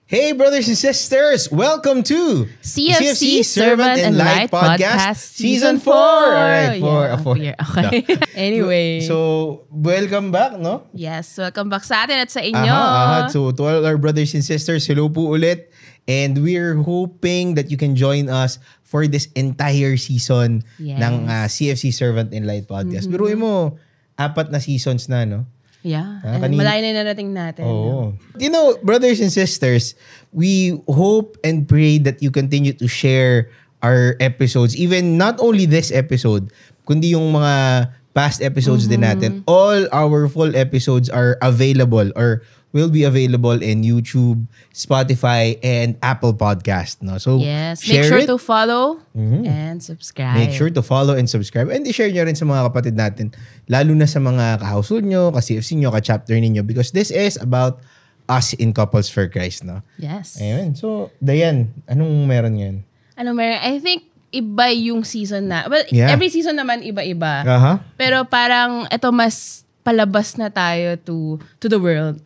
Hey, brothers and sisters! Welcome to CFC Servant and Light Podcast Season 4! Alright, 4. Yeah, okay. Anyway. So, welcome back, no? Yes, welcome back sa atin at sa inyo. So, to all our brothers and sisters, hello po ulit. And we're hoping that you can join us for this entire season ng CFC Servant and Light Podcast. Pero mo, 4 na seasons na, no? Yeah. And malayo na narating natin. Oh. No? You know, brothers and sisters, we hope and pray that you continue to share our episodes. Even not only this episode, kundi yung mga past episodes din natin. All our full episodes are available or will be available in YouTube, Spotify, and Apple Podcast. No? So, yes. Make sure to follow and subscribe. Make sure to follow and subscribe. And i-share nyo rin sa mga kapatid natin. Lalo na sa mga ka-household nyo, ka-CFC nyo, ka-chapter ninyo. Because this is about us in Couples for Christ. No? Yes. Ayun. So, Dayan, anong meron yan? I think iba yung season na. Well, every season naman iba-iba. Pero parang ito mas palabas na tayo to the world.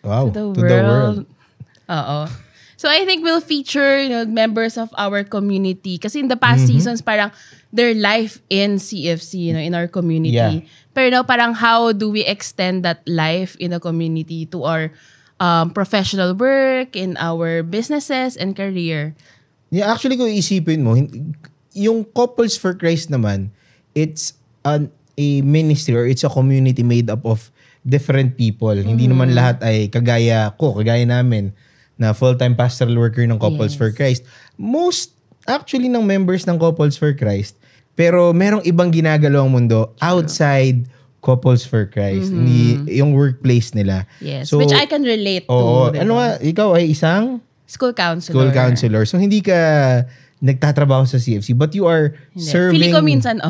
Wow. To the world. Oo. So I think we'll feature members of our community. Kasi in the past seasons, parang their life in CFC, in our community. Yeah. Pero parang how do we extend that life in the community to our professional work, in our businesses and career. Yeah, actually kung isipin mo, yung Couples for Christ naman, it's a ministry or it's a community made up of different people. Hindi naman lahat ay kagaya namin na full-time pastoral worker ng Couples for Christ. Most actually ng members ng Couples for Christ, pero merong ibang ginagalawang mundo outside Couples for Christ. Yung workplace nila. Yes, so, which I can relate to. Ano nga, ikaw ay isang? School counselor. So hindi ka nagtatrabaho sa CFC, but you are serving... Feeling ko minsan,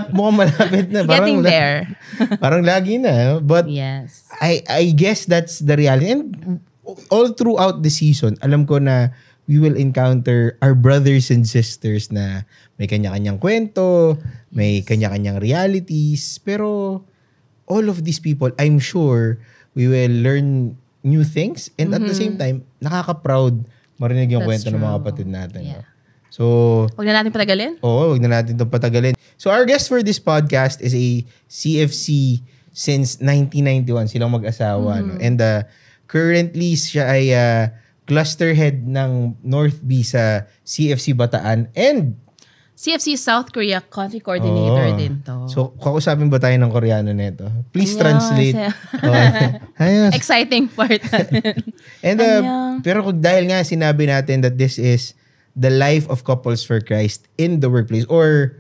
mukhang malapit na. Getting there. Parang lagi na. But yes. I guess that's the reality. And all throughout the season, alam ko na we will encounter our brothers and sisters na may kanya-kanyang kwento, may kanya-kanyang realities. Pero all of these people, I'm sure, we will learn new things. And at the same time, nakaka-proud marinig yung kwento ng mga kapatid natin. Yeah. No? So, huwag na natin patagalin? Oo, huwag na natin itong patagalin. So, our guest for this podcast is a CFC since 1991. Silang mag-asawa. No? And currently, siya ay cluster head ng North B sa CFC Bataan and CFC South Korea Country Coordinator din to. So, kausapin ba tayo ng Koreano nito? Please translate. Exciting part natin. And, pero dahil nga sinabi natin that this is the life of Couples for Christ in the workplace or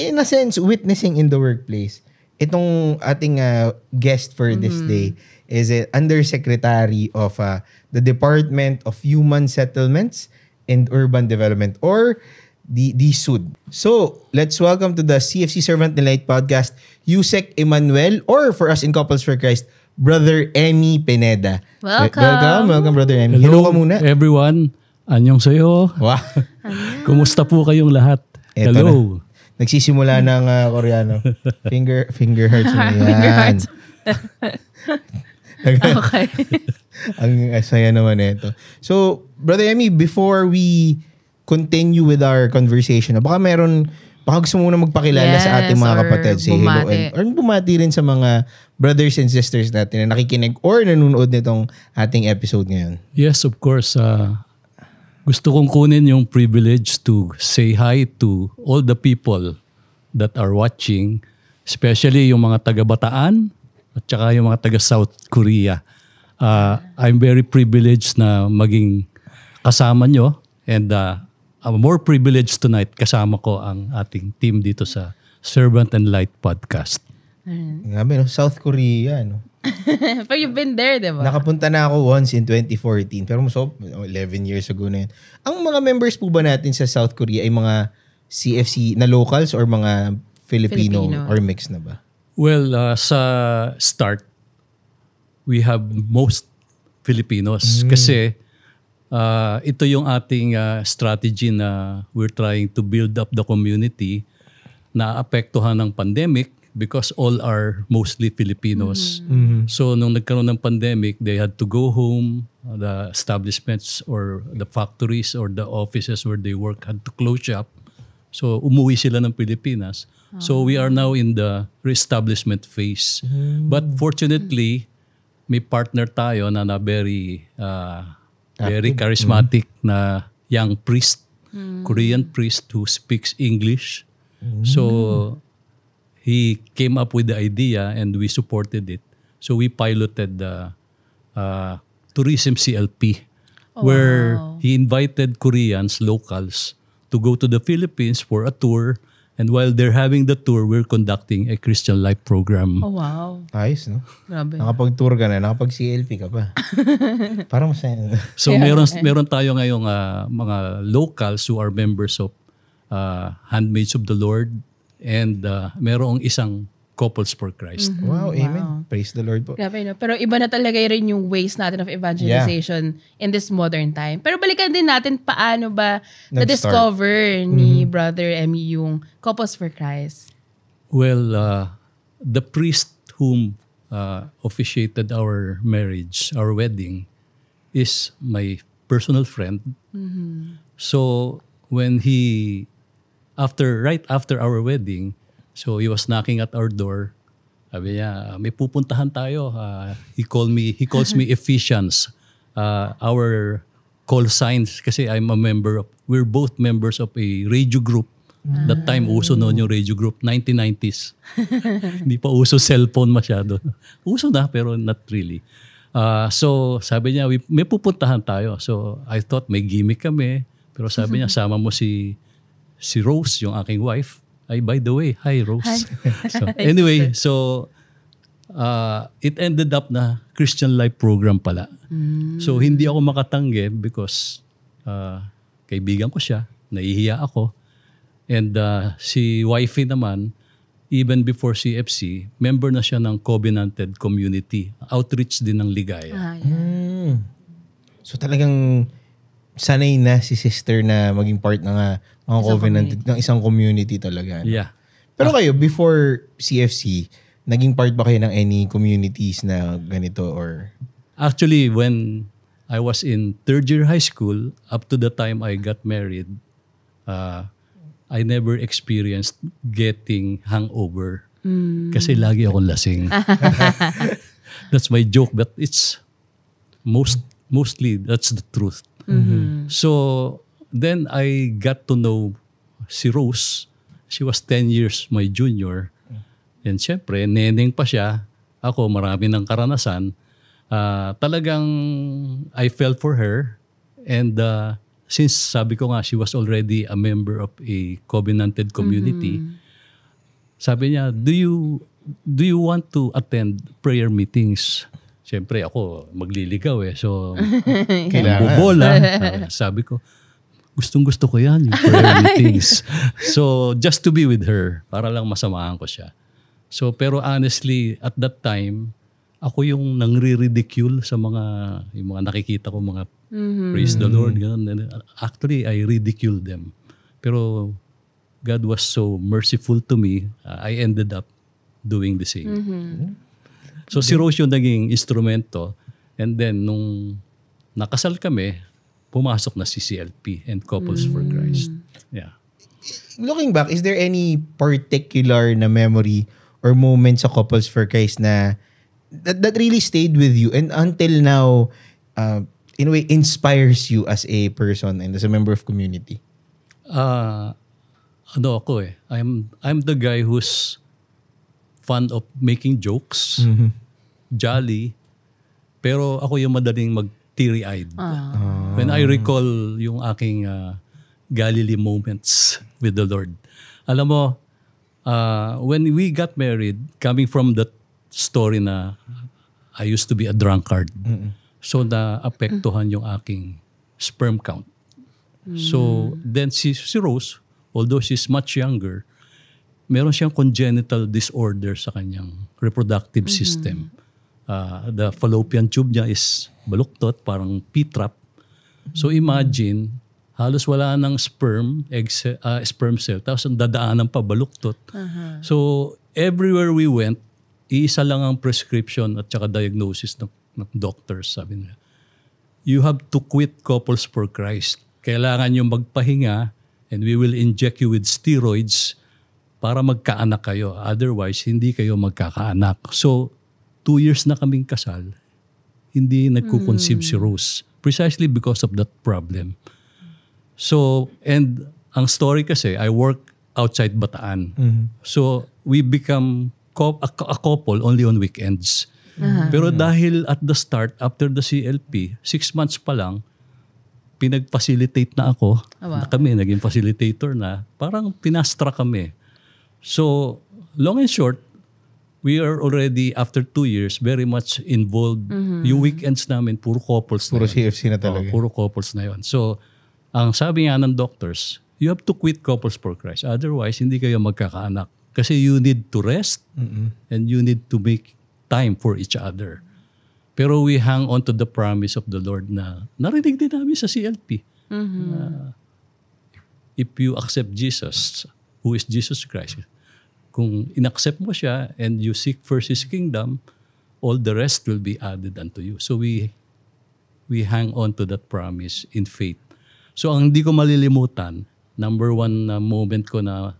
in a sense, witnessing in the workplace. Itong ating guest for this day is an Undersecretary of the Department of Human Settlements and Urban Development or the DSUD. So, let's welcome to the CFC Servant and Light Podcast, Yusek Emmanuel, or for us in Couples for Christ, Brother Emmy Pineda. Welcome, Brother Emmy. Hello ka muna. Everyone. Annyeonghaseyo. Wow. Kumusta po kayong lahat? Eto Hello. Na. Nagsisimula ng Koreano. Finger hearts mo yan. Finger hearts. Okay. Ang saya naman ito. So, Brother Emmy, before we continue with our conversation, baka gusto mo na magpakilala sa ating mga kapatid. Say hello. Or bumati rin sa mga brothers and sisters natin na nakikinig or nanonood nitong ating episode ngayon. Yes, of course. Gusto kong kunin yung privilege to say hi to all the people that are watching, especially yung mga taga-Bataan at saka yung mga taga-South Korea. I'm very privileged na maging kasama nyo and I'm more privileged tonight kasama ko ang ating team dito sa Servant and Light Podcast. Grabe, no? South Korea, no? But you've been there, di ba? Nakapunta na ako once in 2014. Pero 11 years ago na yun. Ang mga members po ba natin sa South Korea ay mga CFC na locals or mga Filipino. Or mix na ba? Well, sa start, we have most Filipinos kasi ito yung ating strategy na we're trying to build up the community na apektuhan ng pandemic because all are mostly Filipinos. So nung nagkaroon ng pandemic, they had to go home. the establishments or the factories or the offices where they work had to close shop. So umuwi sila ng Pilipinas. So we are now in the reestablishment phase. But fortunately, may partner tayo na very charismatic na young priest, Korean priest who speaks English. So he came up with the idea and we supported it. So we piloted the Tourism CLP where he invited Koreans, locals, to go to the Philippines for a tour. And while they're having the tour, we're conducting a Christian Life program. Oh, wow. Ayos, no? Grabe. Nakapag-tour ka na, nakapag-CLP ka pa. Parang masaya. So meron tayo ngayong mga locals who are members of Handmaids of the Lord and merong isang Couples for Christ. Wow, amen. Praise the Lord po. Grabe, no? Pero iba na talaga rin yung ways natin of evangelization in this modern time. Pero balikan din natin paano ba na-discover ni Brother Emmy yung Couples for Christ? Well, the priest whom officiated our marriage, our wedding, is my personal friend. So when right after our wedding, so he was knocking at our door. Sabi niya, may pupuntahan tayo. He calls me Ephesians. Our call signs, kasi we're both members of a radio group. That time, uso noon yung radio group, 1990s. Hindi pa uso cellphone masyado. Uso na, pero not really. So sabi niya, may pupuntahan tayo. So I thought may gimmick kami. Pero sabi niya, sama mo si Rose, yung aking wife. Ay, by the way, hi Rose. Hi. So, anyway, it ended up na Christian Life program pala. So hindi ako makatanggi because kaibigan ko siya, nahihiya ako. And si wifey naman, even before CFC, member na siya ng Covenanted Community. Outreach din ng Ligaya. So talagang sanay na si sister na maging part ng mga Covenanted, ng isang community talaga. No? Yeah. Pero kayo, before CFC, naging part ba kayo ng any communities na ganito or? Actually, when I was in third year high school, up to the time I got married, I never experienced getting hangover. Kasi lagi akong lasing. That's my joke, but it's mostly that's the truth. So then I got to know si Rose. She was 10 years my junior. And syempre, neneng pa siya. Ako, marami ng karanasan. Talagang I fell for her. And since sabi ko nga, she was already a member of a covenanted community, sabi niya, do you want to attend prayer meetings? Siyempre ako, magliligaw eh. So, bobola. Sabi ko, gustong-gusto ko yan, yung prayer meetings. So, just to be with her, para lang masamahan ko siya. So, pero honestly, at that time, ako yung nangri-ridicule sa yung mga nakikita ko, mga praise the Lord. Ganun. Actually, I ridicule them. Pero God was so merciful to me, I ended up doing the same. So si Rose yung naging instrumento. And then nung nakasal kami, pumasok na si CLP and Couples for Christ. Yeah. Looking back, is there any particular na memory or moment sa Couples for Christ na that really stayed with you and until now, in a way, inspires you as a person and as a member of community? Ako eh. I'm the guy who's fond of making jokes, jolly, pero ako yung madaling mag-teary-eyed. When I recall yung aking Galilee moments with the Lord. Alam mo, when we got married, coming from that story na I used to be a drunkard, so na-apektuhan yung aking sperm count. So then si Rose, although she's much younger, meron siyang congenital disorder sa kanyang reproductive system. The fallopian tube niya is baluktot, parang P-trap. So imagine, halos wala ng sperm cell, tapos ang dadaanan pa baluktot. So everywhere we went, iisa lang ang prescription at saka diagnosis ng doctors, sabi nila. you have to quit Couples for Christ. Kailangan yung magpahinga and we will inject you with steroids para magkaanak kayo. Otherwise, hindi kayo magkakaanak. So, 2 years na kaming kasal, hindi nagko-conceive si Rose. Precisely because of that problem. So, and ang story kasi, I work outside Bataan. So, we become a couple only on weekends. Pero dahil at the start, after the CLP, 6 months pa lang, pinag-facilitate na ako. Na kami, naging facilitator na. Parang pinastra kami. So, long and short, we are already, after 2 years, very much involved. Yung weekends namin, puro couples Puro na yun. CFC na talaga. Puro couples na yun. So, ang sabi nga ng doctors, you have to quit Couples for Christ. Otherwise, hindi kayo magkakaanak. Kasi you need to rest and you need to make time for each other. Pero we hang on to the promise of the Lord na narinig din namin sa CLP. If you accept Jesus, who is Jesus Christ, kung inaccept mo siya and you seek first His kingdom, all the rest will be added unto you. So we hang on to that promise in faith. So ang hindi ko malilimutan, number one na moment ko na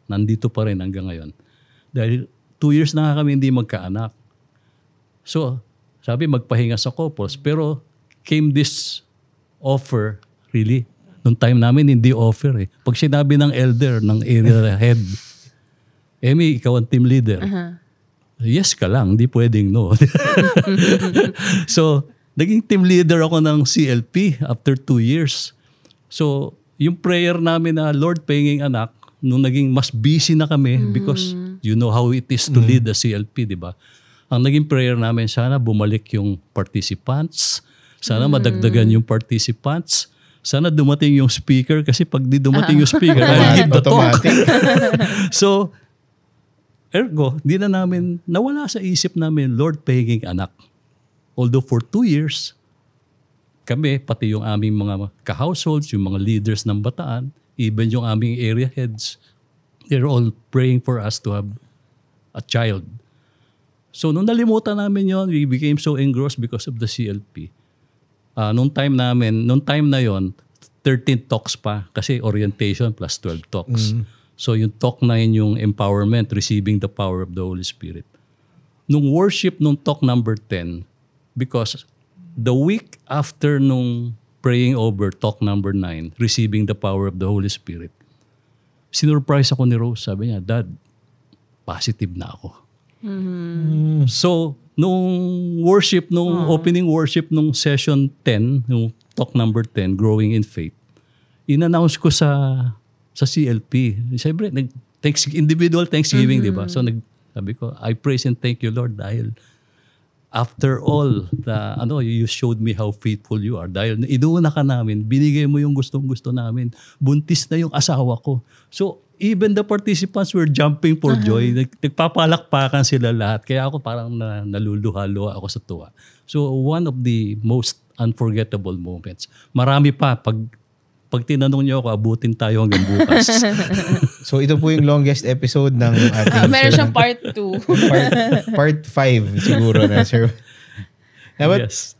nandito pa rin hanggang ngayon. Dahil 2 years na kami hindi magkaanak. So, sabi magpahinga sa couples. Pero came this offer, really. Noong time namin, hindi offer eh. Pag sinabi ng elder, ng area head, Emmy, ikaw ang team leader. Yes ka lang, hindi pwedeng no. So, naging team leader ako ng CLP after 2 years. So, yung prayer namin na Lord, pahinging anak, nung naging mas busy na kami because you know how it is to lead the CLP, di ba? Ang naging prayer namin, sana bumalik yung participants, sana madagdagan yung participants, sana dumating yung speaker kasi pag di dumating yung speaker, I'll give the talk. So, ergo, di na namin, nawala sa isip namin, Lord, pahinging anak. Although for 2 years, kami, pati yung aming mga ka-households, yung mga leaders ng Bataan, even yung aming area heads, they're all praying for us to have a child. So, nung nalimutan namin yon, we became so engrossed because of the CLP. Nung time na yon, 13 talks pa, kasi orientation plus 12 talks. So, yung talk 9 yung empowerment, receiving the power of the Holy Spirit. Nung worship, nung talk number 10, because the week after nung praying over talk number 9, receiving the power of the Holy Spirit, sinurprise ako ni Rose. Sabi niya, Dad, positive na ako. So, nung worship, nung opening worship nung session 10, nung talk number 10, Growing in Faith, in-announce ko sa CLP. Siyempre, individual thanksgiving, di ba? So, sabi ko, I praise and thank you, Lord, dahil after all, you showed me how faithful you are. Dahil inuuna ka namin, binigay mo yung gustong-gusto namin. Buntis na yung asawa ko. So, even the participants were jumping for joy. Nagpapalakpakan sila lahat. Kaya ako parang naluluha-luha ako sa tuwa. So, one of the most unforgettable moments. Marami pa. Pag tinanong niyo ako, abutin tayo hanggang bukas. So, ito po yung longest episode ng ating... Meron siyang part 2. Part 5 siguro na, sir. But, yes.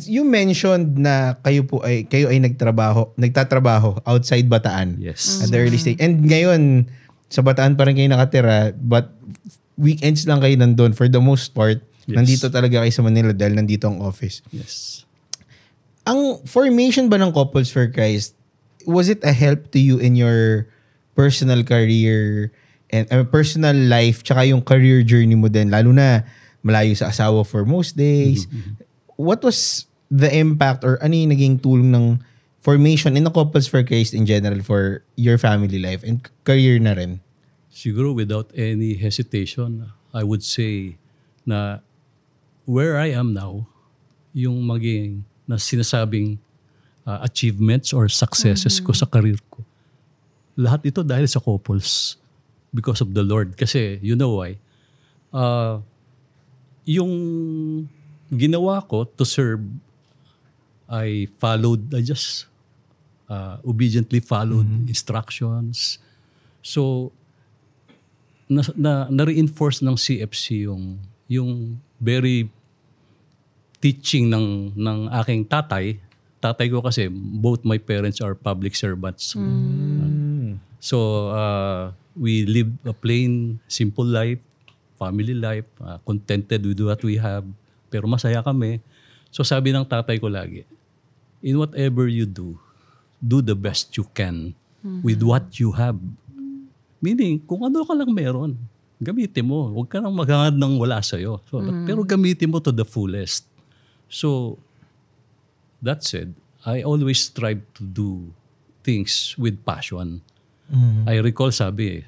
You mentioned na kayo ay nagtatrabaho outside Bataan. Yes. At the early stage. And ngayon, sa Bataan pa rin kayo nakatira, but weekends lang kayo nandun for the most part. Yes. Nandito talaga kayo sa Manila dahil nandito ang office. Yes. Ang formation ba ng Couples for Christ, was it a help to you in your personal career and personal life tsaka yung career journey mo din, lalo na malayo sa asawa for most days? What was the impact or ano yung naging tulong ng formation in the Couples for Christ in general for your family life and career na rin? Siguro without any hesitation, I would say na where I am now, yung maging na sinasabing achievements or successes ko sa career ko. Lahat ito dahil sa couples because of the Lord. Kasi you know why? Yung ginawa ko to serve, I just obediently followed instructions. So, na-reinforce ng CFC yung very teaching ng aking tatay. Tatay ko kasi, both my parents are public servants. So, we live a plain, simple life, family life, contented with what we have. Pero masaya kami. So, sabi ng tatay ko lagi, in whatever you do the best you can with what you have. Meaning, kung ano ka lang meron, gamitin mo. Huwag ka nang maghangad ng wala sa'yo. So, pero gamitin mo to the fullest. So, that said, I always strive to do things with passion. I recall sabi,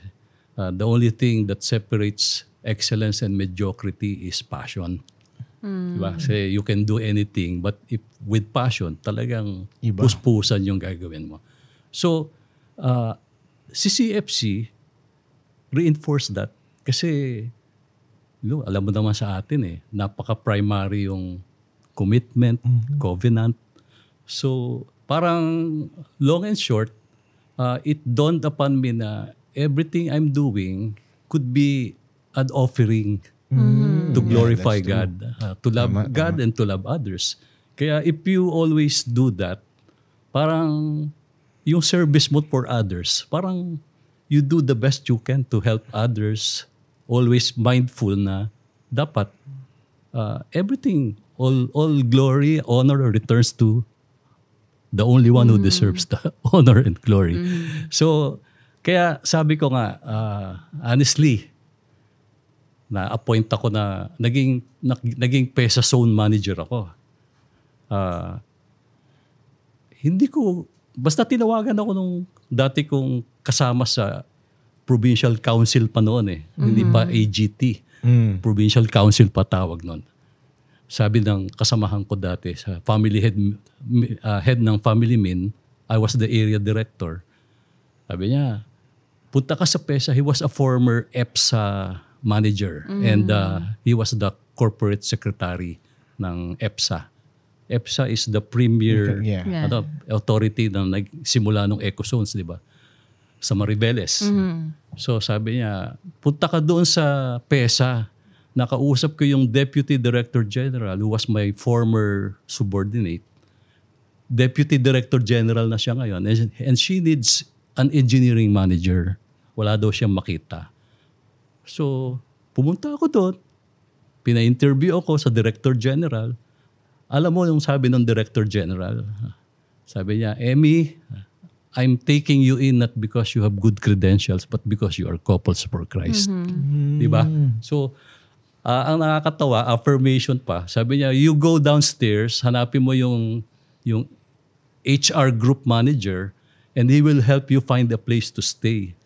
the only thing that separates excellence and mediocrity is passion. Diba? Kasi you can do anything, but if with passion, talagang puspusan yung gagawin mo. So, si CFC, reinforce that. Kasi, alam mo naman sa atin napaka-primary yung commitment, covenant. So, parang long and short, it dawned upon me na everything I'm doing could be an offering to glorify God, to love God and to love others. Kaya if you always do that, parang yung service mo for others, parang you do the best you can to help others, always mindful na dapat everything, all glory, honor returns to the only one who deserves the honor and glory. So, kaya sabi ko nga, honestly, na-appoint ako na naging PESA zone manager ako. Hindi ko, basta tinawagan ako nung dati kong kasama sa Provincial Council pa noon Hindi pa AGT. Provincial Council pa tawag noon. Sabi ng kasamahan ko dati sa family head ng Family Min, I was the area director. Sabi niya, punta ka sa PESA. He was a former EPSA manager and he was the corporate secretary ng EPSA. EPSA is the premier authority na nagsimula ng Ecozones, di ba? Sa Maribeles. So sabi niya, punta ka doon sa PESA. Nakausap ko yung Deputy Director General who was my former subordinate. Deputy Director General na siya ngayon. And she needs an engineering manager. Wala daw siyang makita. So, pumunta ako doon. Pina-interview ako sa Director General. Alam mo yung sabi ng Director General? Sabi niya, Emmy, I'm taking you in not because you have good credentials but because you are couples for Christ. Diba? So, ang nakakatawa, affirmation pa. Sabi niya, you go downstairs, hanapin mo yung HR group manager and he will help you find a place to stay.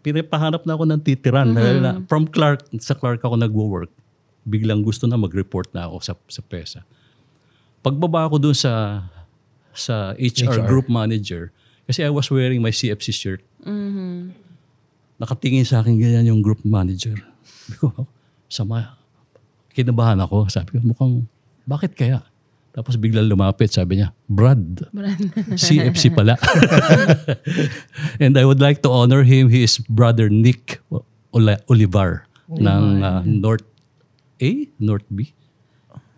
Pinapahanap na ako ng titiran. From Clark, sa Clark ako nagwo-work. Biglang gusto na mag-report na ako sa PESA. Pagbaba ako dun sa HR group manager, kasi I was wearing my CFC shirt. Nakatingin sa akin ganyan yung group manager. Sabi ko, kinabahan ako. Sabi ko, mukhang, bakit kaya? Tapos biglang lumapit, sabi niya, Brad. CFC pala. And I would like to honor him. He is Brother Nick Olivar ng North A? North B?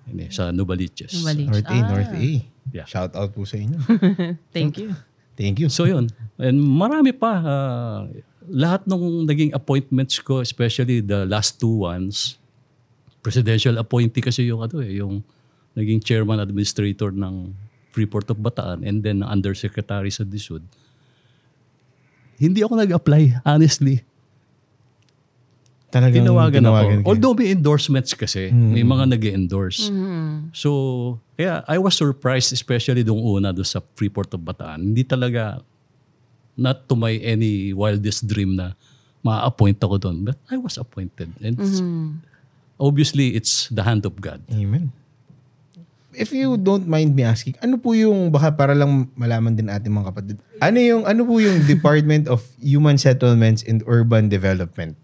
Hindi, sa Novaliches. North A, North A. Yeah. Shout out po sa inyo. Thank you. Thank you. So yun. And marami pa. Lahat ng naging appointments ko, especially the last two ones, presidential appointee kasi yung yung naging chairman administrator ng Freeport of Bataan and then undersecretary sa DSUD. Hindi ako nag-apply, honestly. Talagang tinawagan ako. kayo. Although may endorsements kasi, may mga nag-endorse. So, kaya I was surprised, especially doon sa Freeport of Bataan. Hindi talaga, not to my any wildest dream na ma-appoint ako doon. But I was appointed. And obviously, it's the hand of God. Amen. If you don't mind me asking, ano po yung, baka para lang malaman din ating mga kapatid, ano po yung Department of Human Settlements and Urban Development?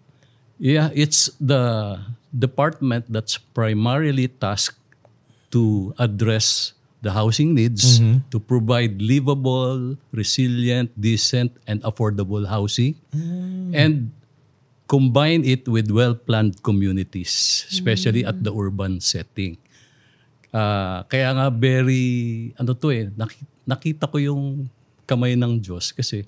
Yeah, it's the department that's primarily tasked to address the housing needs, to provide livable, resilient, decent, and affordable housing, and combine it with well-planned communities, especially at the urban setting. Kaya nga very, nakita ko yung kamay ng Diyos kasi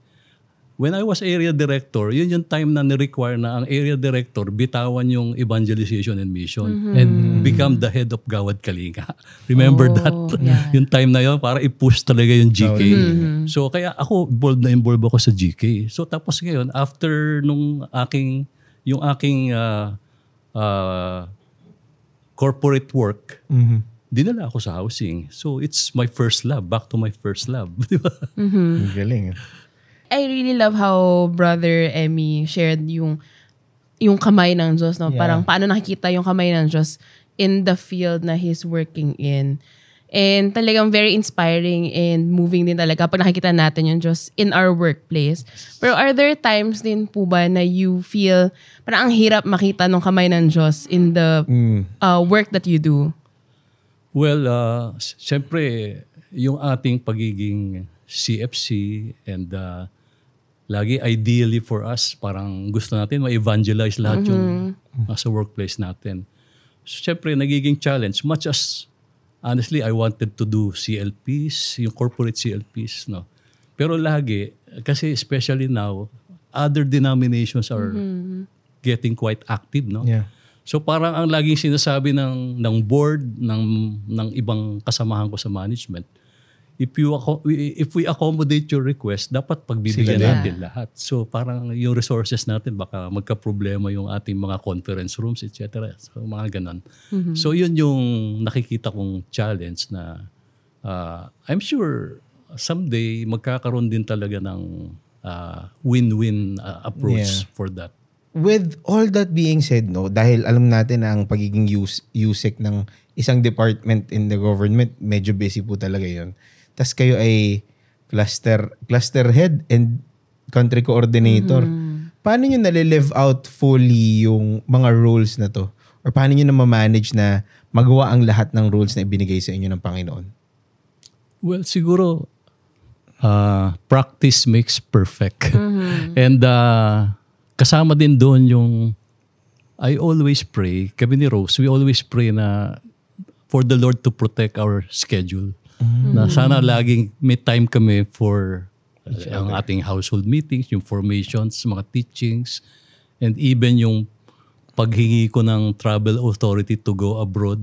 when I was area director, yun yung time na ni-require na ang area director bitawan yung evangelization and mission and become the head of Gawad Kalinga. Remember that? Yeah. Yung time na yun, para i-push talaga yung GK. So kaya ako, involved ako sa GK. So tapos ngayon, after nung yung aking corporate work, dinala ako sa housing. So it's my first love, back to my first love. Di ba? Galing. I really love how Brother Emmy shared yung kamay ng Diyos, no? Yeah. Parang paano nakikita yung kamay ng Diyos in the field na he's working in. And talagang very inspiring and moving din talaga pag nakikita natin yung Diyos in our workplace. Pero are there times din po ba na you feel parang ang hirap makita ng kamay ng Diyos in the work that you do? Well, siyempre, yung ating pagiging CFC and lagi ideally for us, parang gusto natin ma-evangelize lahat yung sa workplace natin. So, siyempre, nagiging challenge. Much as, honestly, I wanted to do CLPs, yung corporate CLPs. No? Pero lagi, kasi especially now, other denominations are getting quite active. No? Yeah. So parang ang laging sinasabi ng board, ng ibang kasamahan ko sa management, if we accommodate your request, dapat pagbibigyan natin lahat. So parang yung resources natin, baka magka-problema yung ating mga conference rooms, etc. So mga ganon. So yun yung nakikita kong challenge na I'm sure someday magkakaroon din talaga ng win-win approach for that. With all that being said, no, dahil alam natin na ang pagiging USEC ng isang department in the government, medyo busy po talaga yun. Tas kayo ay cluster head and country coordinator. Paano nyo nalilive out fully yung mga roles na to? Or paano nyo na ma-manage na magawa ang lahat ng roles na ibinigay sa inyo ng Panginoon? Well, siguro, practice makes perfect. And kasama din doon yung I always pray, kami ni Rose, we always pray na for the Lord to protect our schedule. Na sana laging may time kami for ang ating household meetings, yung formations, mga teachings, and even yung paghingi ko ng travel authority to go abroad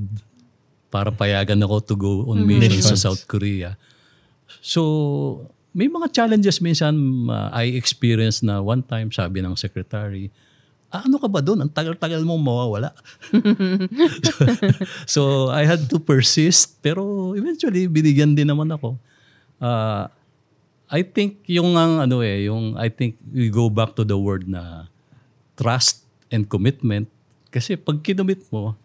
para payagan ako to go on mission sa South Korea. So, may mga challenges minsan I experience na one time sabi ng secretary, ano ka ba doon? Ang tagal-tagal mong mawawala. So I had to persist pero eventually binigyan din naman ako. I think I think we go back to the word na trust and commitment kasi pag kinumit mo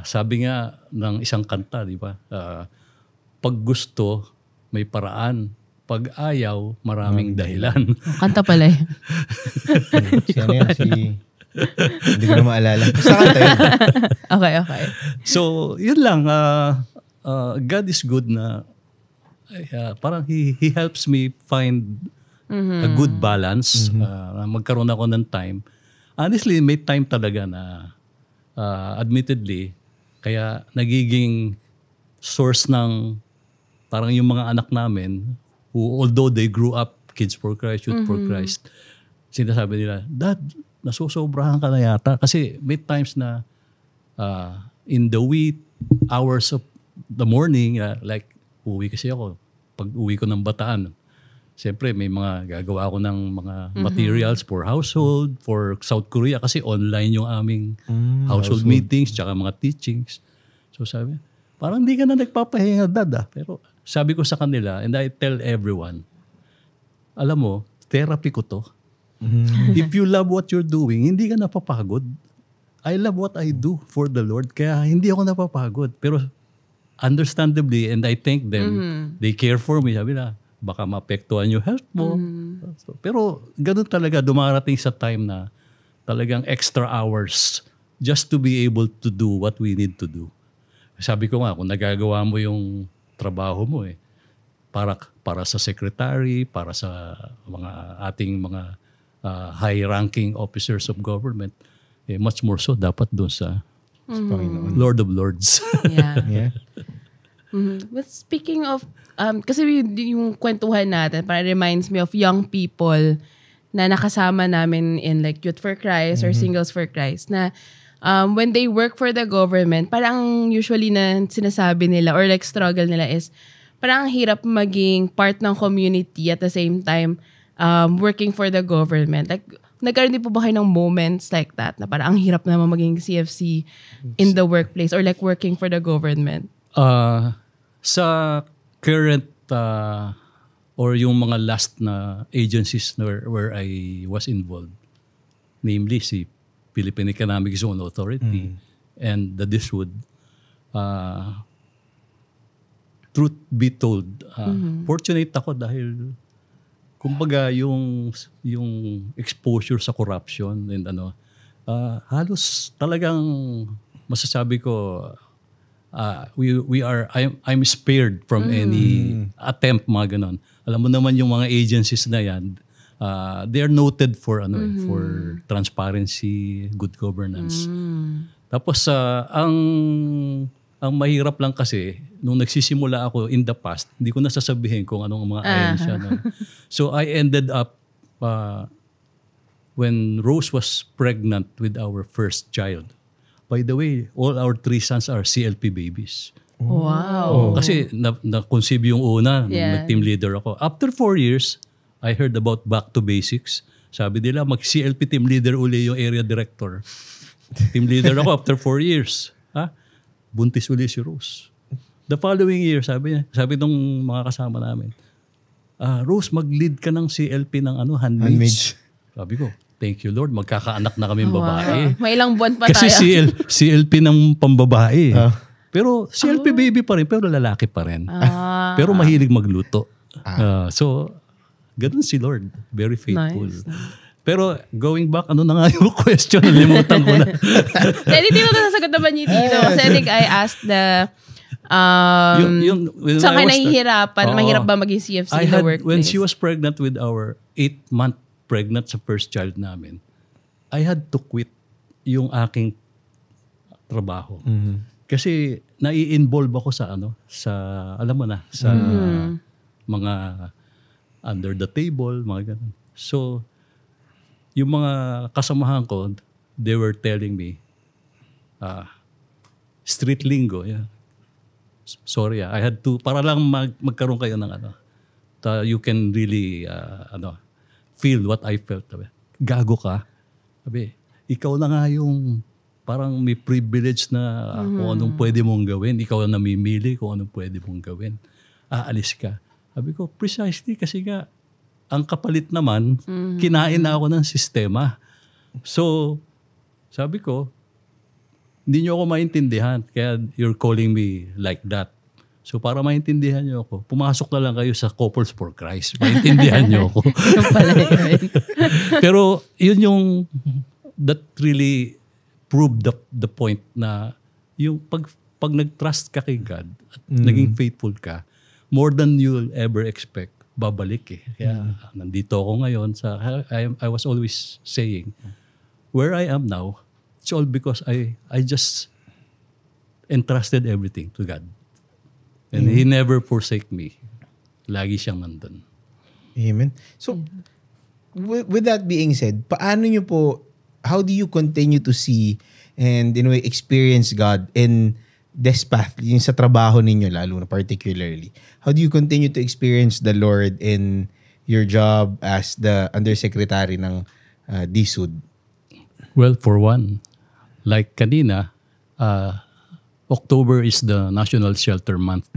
sabi nga ng isang kanta, di ba? Pag gusto may paraan. Pag ayaw, maraming dahilan. Kanta pala eh. Hindi ko na maalala. Basta kanta yun. Okay. So, yun lang. God is good na parang He helps me find a good balance. Magkaroon ako ng time. Honestly, may time talaga na admittedly, kaya nagiging source ng parang yung mga anak namin who although they grew up Kids for Christ, Youth for Christ, sinasabi nila, Dad, nasusobrahan ka na yata. Kasi may times na in the wee hours of the morning, like uwi kasi ako, pag uwi ko ng Bataan, siyempre may mga gagawa ako ng mga materials for household, for South Korea kasi online yung aming household meetings tsaka mga teachings. So sabi, parang hindi ka na nagpapahinga, Dad. Pero sabi ko sa kanila, and I tell everyone, alam mo, therapy ko to. If you love what you're doing, hindi ka napapagod. I love what I do for the Lord, kaya hindi ako napapagod. Pero understandably, and I thank them, they care for me. Sabi na, baka maapektuhan yung health mo. So, pero ganun talaga, dumarating sa time na talagang extra hours just to be able to do what we need to do. Sabi ko nga, kung nagagawa mo yung trabaho mo para sa secretary, para sa ating mga high-ranking officers of government, much more so dapat doon sa Panginoon. Lord of Lords. Yeah. Yeah. But speaking of, kasi yung kwentuhan natin, parang reminds me of young people na nakasama namin in like Youth for Christ or Singles for Christ na when they work for the government, parang usually na sinasabi nila or like struggle nila is parang ang hirap maging part ng community at the same time working for the government. Like, nagkaroon din po ba kayo ng moments like that na parang ang hirap naman maging CFC in the workplace or like working for the government? Sa current or yung mga last na agencies where I was involved, namely si Philippine Economic Zone Authority and the DISWOOD, truth be told, fortunate ako dahil kumbaga yung exposure sa corruption and halos talagang masasabi ko I'm spared from any attempt mga ganon. Alam mo naman yung mga agencies na yan, they are noted for for transparency, good governance. Tapos ang mahirap lang kasi nung nagsisimula ako in the past, hindi ko nasasabihin kung anong mga ahensya. No? So I ended up when Rose was pregnant with our first child. By the way, all our 3 sons are CLP babies. Wow. Kasi na-conceive yung una, nag-team leader ako. After 4 years, I heard about back to basics. Sabi nila, mag-CLP team leader uli yung area director. Team leader ako after 4 years. Buntis uli si Rose. The following year, sabi nung mga kasama namin, Rose, mag-lead ka ng CLP ng handmaids. Sabi ko, thank you Lord, magkakaanak na kami babae. May ilang buwan pa kasi tayo. Kasi CLP ng pambabae. Pero CLP baby pa rin, pero lalaki pa rin. Pero mahilig magluto. So, ganun si Lord. Very faithful. Nice. Pero going back, ano na nga yung question? Nalimutan ko na. Hindi mo nasasagot naman yung dito. Kasi I think I asked the saan kayo nahihirapan? Mahirap ba maging CFC in the workplace? When she was pregnant with our 8-month pregnant sa first child namin, I had to quit yung aking trabaho. Kasi nai-involve ako sa alam mo na, sa mga under the table, mga ganun. So, yung mga kasamahan ko, they were telling me, street lingo, sorry, I had to, para lang magkaroon kayo ng you can really, feel what I felt. Gago ka. Sabi, ikaw na nga yung parang may privilege na kung anong pwede mong gawin. Ikaw ang namimili kung anong pwede mong gawin. Aalis ka. Sabi ko, precisely kasi nga, ang kapalit naman, kinain na ako ng sistema. So, sabi ko, hindi nyo ako maintindihan. Kaya you're calling me like that. So para maintindihan nyo ako, pumasok na lang kayo sa Couples for Christ. Maintindihan nyo ako. Pero yun yung, that really proved the point na yung pag nag-trust ka kay God at naging faithful ka, more than you'll ever expect, babalik eh. Kaya nandito ako ngayon. I was always saying, where I am now, it's all because I just entrusted everything to God. And He never forsake me. Lagi siyang nandun. Amen. So, with that being said, paano nyo po, how do you continue to see and in a way experience God in this path, yung sa trabaho ninyo lalo na particularly? How do you continue to experience the Lord in your job as the undersecretary ng DSUD? Well, for one, like kanina, October is the National Shelter Month.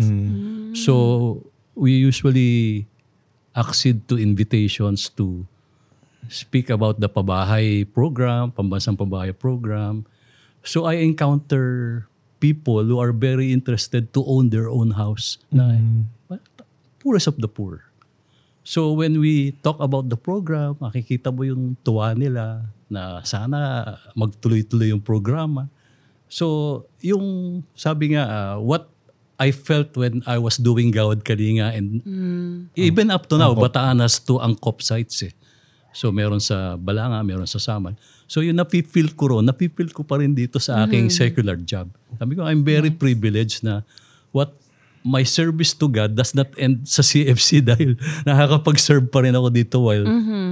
So, we usually accede to invitations to speak about the Pabahay program, Pambansang Pabahay program. So, I encounter people who are very interested to own their own house. Poorest of the poor. So, when we talk about the program, makikita mo yung tuwa nila na sana magtuloy-tuloy yung programa. So, yung sabi nga, what I felt when I was doing Gawad Kalinga and even up to now, Batanas to Angkop sites eh. So meron sa Balanga, meron sa Samal. So yung napipil ko pa rin dito sa aking secular job. Sabi ko, I'm very privileged na what my service to God does not end sa CFC dahil nakakapag-serve pa rin ako dito while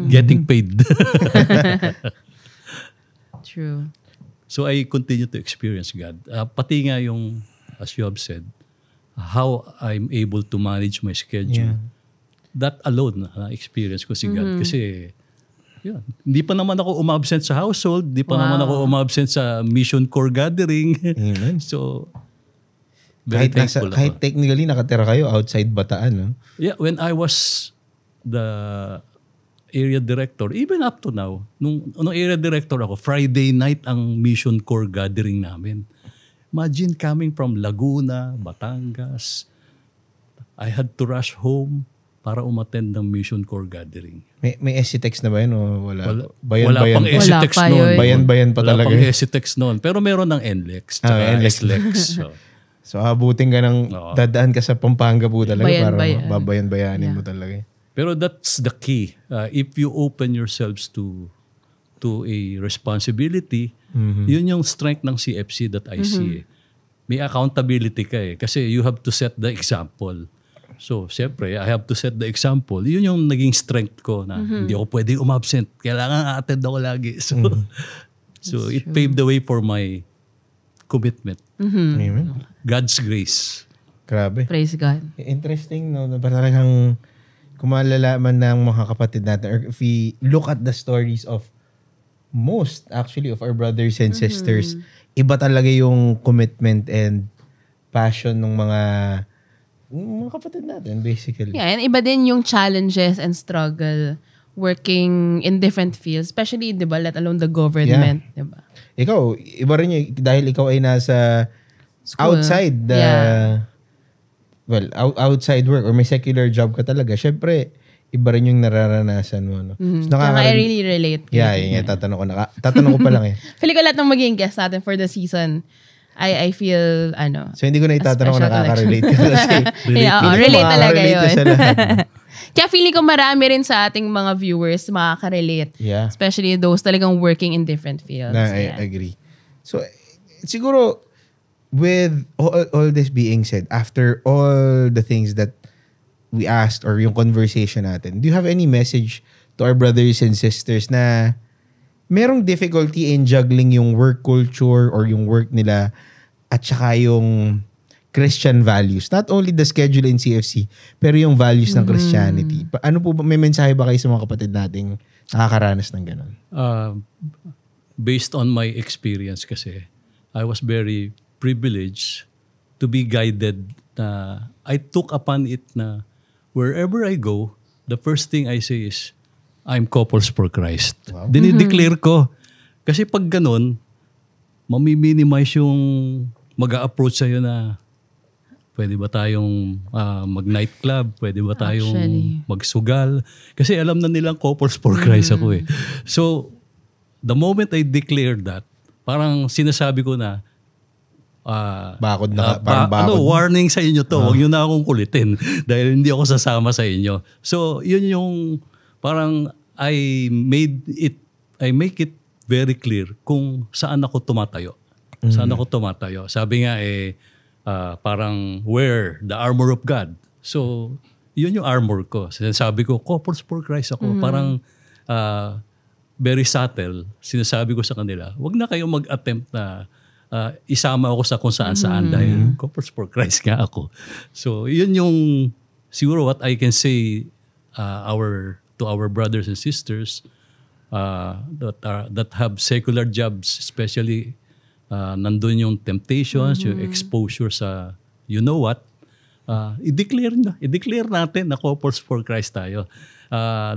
getting paid. True. So I continue to experience God. Pati nga yung, as you have said, how I'm able to manage my schedule. That alone, experience ko si God. Kasi, hindi pa naman ako umabsent sa household, hindi pa naman ako umabsent sa Mission Core Gathering. Amen. So, very thankful ako. Kahit technically nakatira kayo outside Bataan, no? Yeah, when I was the area director, even up to now, nung area director ako, Friday night ang Mission Core Gathering namin. Imagine coming from Laguna, Batangas. I had to rush home para umattend ng Mission Core Gathering. May SCTEX na ba yun o wala? Wala pang SCTEX noon. Bayan-bayan pa talaga. Wala pang SCTEX noon. Pero meron ng NLEX. NLEX. So abutin ka ng dadaan ka sa Pampanga po talaga para babayan-bayanin mo talaga. Pero that's the key. If you open yourselves to a responsibility, yun yung strength ng CFC that I see. May accountability ka eh. Kasi you have to set the example. So, siyempre, I have to set the example. Yun yung naging strength ko na hindi ako pwedeng umabsent. Kailangan attend ako lagi. So it paved the way for my commitment. Amen. God's grace. Grabe. Praise God. Interesting, no? Parang kung malalaman ng mga kapatid natin, or if we look at the stories of most, actually, of our brothers and sisters, iba talaga yung commitment and passion ng mga kapatid natin, basically. Yeah, and iba din yung challenges and struggle working in different fields, especially, di ba, let alone the government, di ba? Ikaw, iba rin yung, dahil ikaw ay nasa school. Outside the, outside work or may secular job ka talaga, syempre, iba rin yung nararanasan mo. No? So, I really relate. Yeah, tatanong ko pa lang eh. Feeling ko lahat ng magiging guest natin for the season, I feel, So, hindi ko na itatanong kung nakaka-relate ka. Kasi, relate talaga yun. Sa lahat. Kaya feeling ko marami rin sa ating mga viewers makaka-relate. Yeah. Especially those talagang working in different fields. I agree. So, siguro, with all this being said, after all the things that we asked or yung conversation natin, do you have any message to our brothers and sisters na merong difficulty in juggling yung work culture or yung work nila at saka yung Christian values? Not only the schedule in CFC, pero yung values ng Christianity. Ano po ba, may mensahe ba kayo sa mga kapatid nating nakakaranas ng ganun? Based on my experience kasi, I was very privileged to be guided na I took upon it na wherever I go, the first thing I say is, I'm couples for Christ. Wow. Dinideclare ko. Kasi pag ganun, mami-minimize yung mag-a-approach sa'yo na pwede ba tayong mag-night club? Pwede ba tayong magsugal? Kasi alam na nilang couples for Christ ako eh. So, the moment I declared that, parang sinasabi ko na, bakod na, parang bakod. Warning sa inyo to. Huwag nyo na akong kulitin dahil hindi ako sasama sa inyo. So, yun yung parang I make it very clear kung saan ako tumatayo. Saan ako tumatayo. Sabi nga parang wear the armor of God. So, yun yung armor ko. Sinasabi ko, couples for Christ ako. Parang very subtle. Sinasabi ko sa kanila, wag na kayong mag-attempt na isama ako sa kung saan-saan dahil couples for Christ nga ako. So, yun yung siguro what I can say to our brothers and sisters that have secular jobs, especially nandun yung temptations, yung exposure sa you know what, i-declare natin na couples for Christ tayo.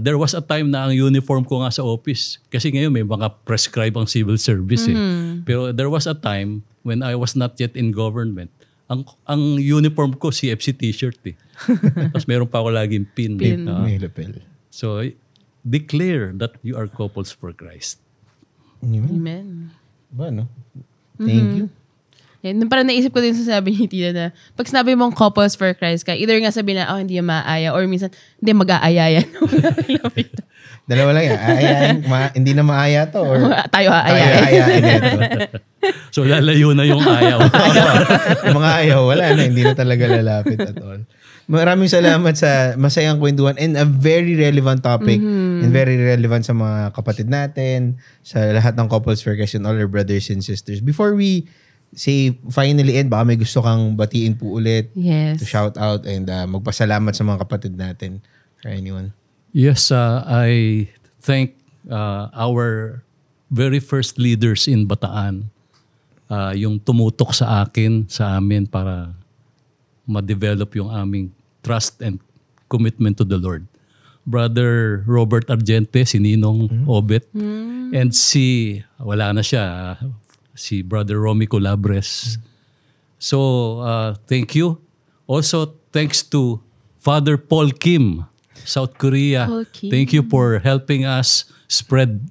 There was a time na ang uniform ko nga sa office, kasi ngayon may mga prescribe ang civil service pero there was a time when I was not yet in government, ang uniform ko CFC t-shirt tapos meron pa ako laging pin. May lapel. So declare that you are couples for Christ. Amen. Ba, no? Thank you. Yan, parang naisip ko din sa sabi ni Tita na pag sinabi mong couples for Christ ka, either nga sabi na, hindi maaya, or minsan, hindi mag-aayayan. Dalawa lang yan. Aayain, hindi na maaya to. Or Tayo tayo aayain ito. So lalayo na yung ayaw. Yung mga ayaw, wala na. Hindi na talaga lalapit at all. Maraming salamat sa masayang kwentuhan and a very relevant topic and very relevant sa mga kapatid natin, sa lahat ng couples for Christ and all our brothers and sisters. Before we say finally end, baka may gusto kang batiin po ulit, Yes. to shout out and magpasalamat sa mga kapatid natin or anyone. Yes, I thank our very first leaders in Bataan, yung tumutok sa amin para ma-develop yung aming trust and commitment to the Lord. Brother Robert Argente, si Ninong Obet, and wala na siya, si Brother Romy Colabres. So, thank you. Also, thanks to Father Paul Kim, South Korea. Paul Kim. Thank you for helping us spread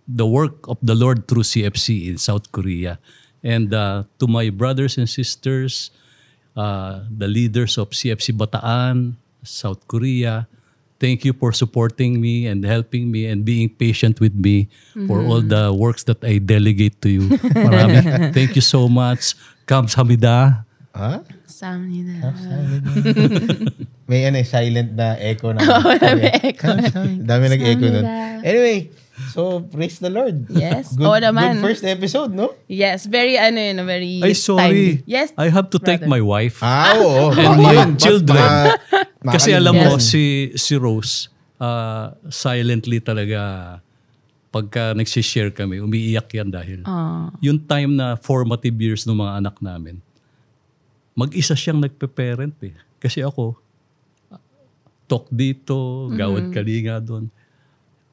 the work of the Lord through CFC in South Korea. And to my brothers and sisters, the leaders of CFC Bataan, South Korea, thank you for supporting me and helping me and being patient with me for all the works that I delegate to you. Marami. Thank you so much. Kamsahamnida. Ha? Samnida. May silent na echo na. May echo. Dami nag-echo nun. Samnida. Anyway, so praise the Lord. Yes. Good, Oo naman. good first episode, no? Yes, very very Ay, sorry. timely. Yes. I have to thank my wife. Oo. And Baka- yung children. baka- Kasi alam mo, Yes. si Rose, silently talaga, pagka nagsishare kami, umiiyak yan dahil yung time na formative years ng mga anak namin, mag-isa siyang nagpe-parent eh. Kasi ako, talk dito, gawad kalinga doon.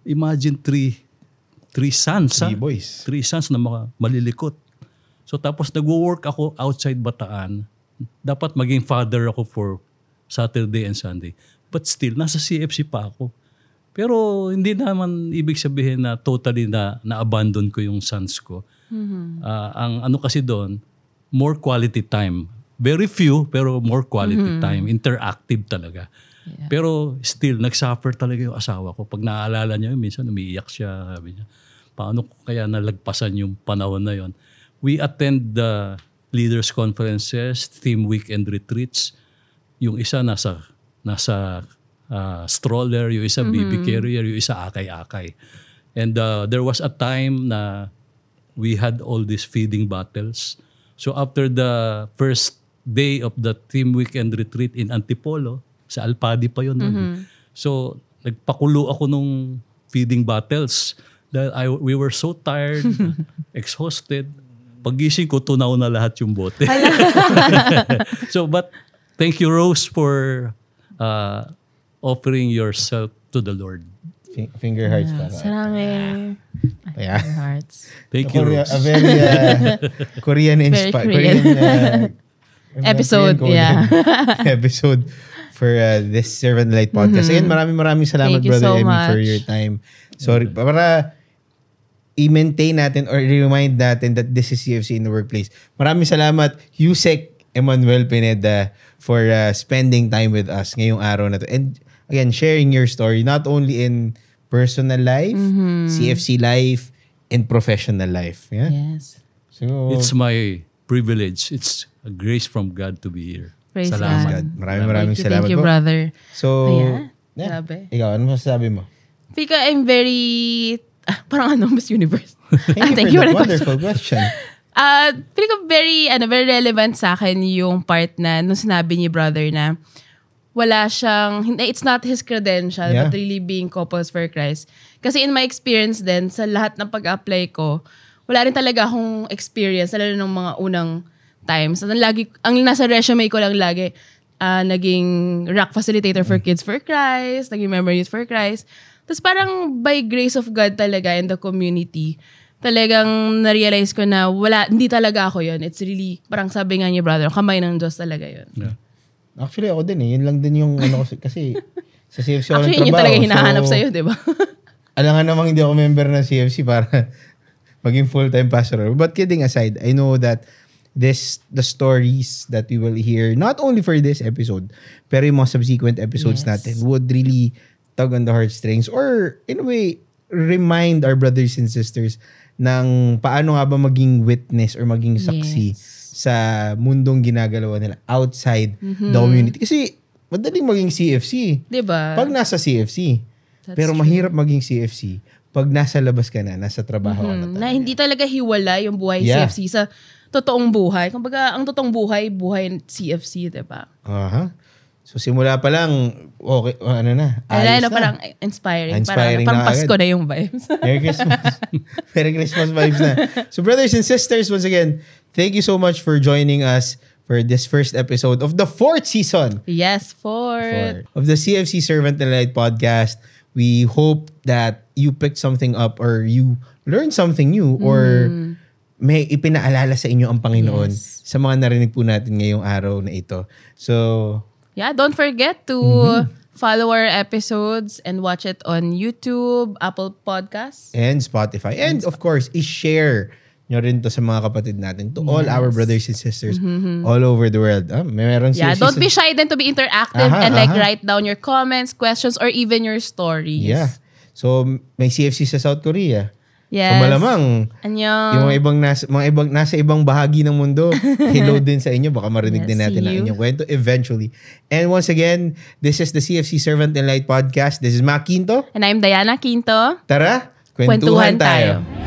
Imagine three sons. Three boys. 3 sons na mga malilikot. So tapos nagwo-work ako outside Bataan. Dapat maging father ako for Saturday and Sunday. But still, nasa CFC pa ako. Pero hindi naman ibig sabihin na totally na-abandon ko yung sons ko. Ang ano kasi doon, more quality time. Very few, pero more quality time. Interactive talaga. Yeah. Pero still, nagsuffer talaga yung asawa ko. Pag naaalala niya, minsan umiiyak siya. Sabi niya, paano ko kaya nalagpasan yung panahon na yon? We attend the leaders conferences, theme weekend retreats. Yung isa nasa stroller, yung isa baby carrier, yung isa akay-akay. And there was a time na we had all these feeding battles. So after the first day of the theme weekend retreat in Antipolo, sa Alpadi pa yun. So nagpakulo ako nung feeding battles. Dahil we were so tired, exhausted. Pagising ko, tunaw na lahat yung bote. So, but thank you, Rose, for offering yourself to the Lord. Finger hearts para. Sarangin. Yeah. Hearts. Thank you, Rose. A very Korean inspired. Korean. Episode, Korean episode for this Servant Light podcast. Again, maraming salamat, Thank you Brother so Emmy, for much. your time. Sorry, para i-maintain natin or remind natin that this is CFC in the workplace. Maraming salamat, Yusek Emmanuel Pineda, for spending time with us ngayong araw na to. And again, sharing your story, not only in personal life, CFC life, and professional life. Yeah? Yes. So, It's my privilege. It's a grace from God to be here. Praise Salamat. God. Maraming salamat Thank you, po. brother. So, Ayan. yeah. Grabe. Ikaw, ano masasabi mo? Fika, I'm very, parang Miss Universe. Thank you for that wonderful question. Feel ko very relevant sa akin yung part na nung sinabi ni brother na wala siyang, it's not his credential, Yeah. but really being couples for Christ. Kasi in my experience din, sa lahat ng pag-apply ko, wala rin talaga akong experience, lalo nung mga unang times. Ang nasa resume ko lang lagi, naging rock facilitator for Kids for Christ, naging member youth for Christ. Tapos parang by grace of God talaga in the community, talagang na-realize ko na hindi talaga ako yun. It's really, parang sabi nga niya brother, kamay ng Diyos talaga yun. Yeah. Actually, ako din eh. Yun lang din yung ano ko. Kasi sa CFC ako ng Actually, trabaho. yun yung talaga hinahanap sa'yo, di ba? Alangan namang hindi ako member ng CFC para maging full-time pastor. But kidding aside, I know that the stories that we will hear, not only for this episode, pero yung mga subsequent episodes Yes. natin would really tug on the heartstrings or in a way, remind our brothers and sisters ng paano nga ba maging witness or maging saksi sa mundong ginagalawan nila outside the community. Kasi madaling maging CFC. Diba? Pag nasa CFC. Pero mahirap maging CFC pag nasa labas ka na, nasa trabaho ka na. Na hindi talaga hiwala yung buhay CFC sa totoong buhay. Kumbaga, ang totoong buhay CFC, diba? Aha. So simula pa lang, okay, ano na, ayos na. Parang inspiring. Inspiring parang na Pasko na yung vibes. Merry Christmas. Merry Christmas vibes na. So brothers and sisters, once again, thank you so much for joining us for this first episode of the 4th season. Yes, 4th. Of the CFC Servant and Light podcast. We hope that you picked something up or you learned something new or may ipinaalala sa inyo ang Panginoon sa mga narinig po natin ngayong araw na ito. So, yeah, don't forget to follow our episodes and watch it on YouTube, Apple Podcasts, and Spotify. And of course, i-share nyo rin to sa mga kapatid natin, to all our brothers and sisters all over the world. Meron don't be shy then to be interactive and like write down your comments, questions, or even your stories. Yeah. So, may CFC sa South Korea. Yes. So, malamang, Annyeong. yung mga ibang nasa ibang bahagi ng mundo, hello din sa inyo. Baka marinig din natin ang inyong kwento eventually. And once again, this is the CFC Servant and Light Podcast. This is Mac Quinto. And I'm Diana Quinto. Tara, kwentuhan tayo.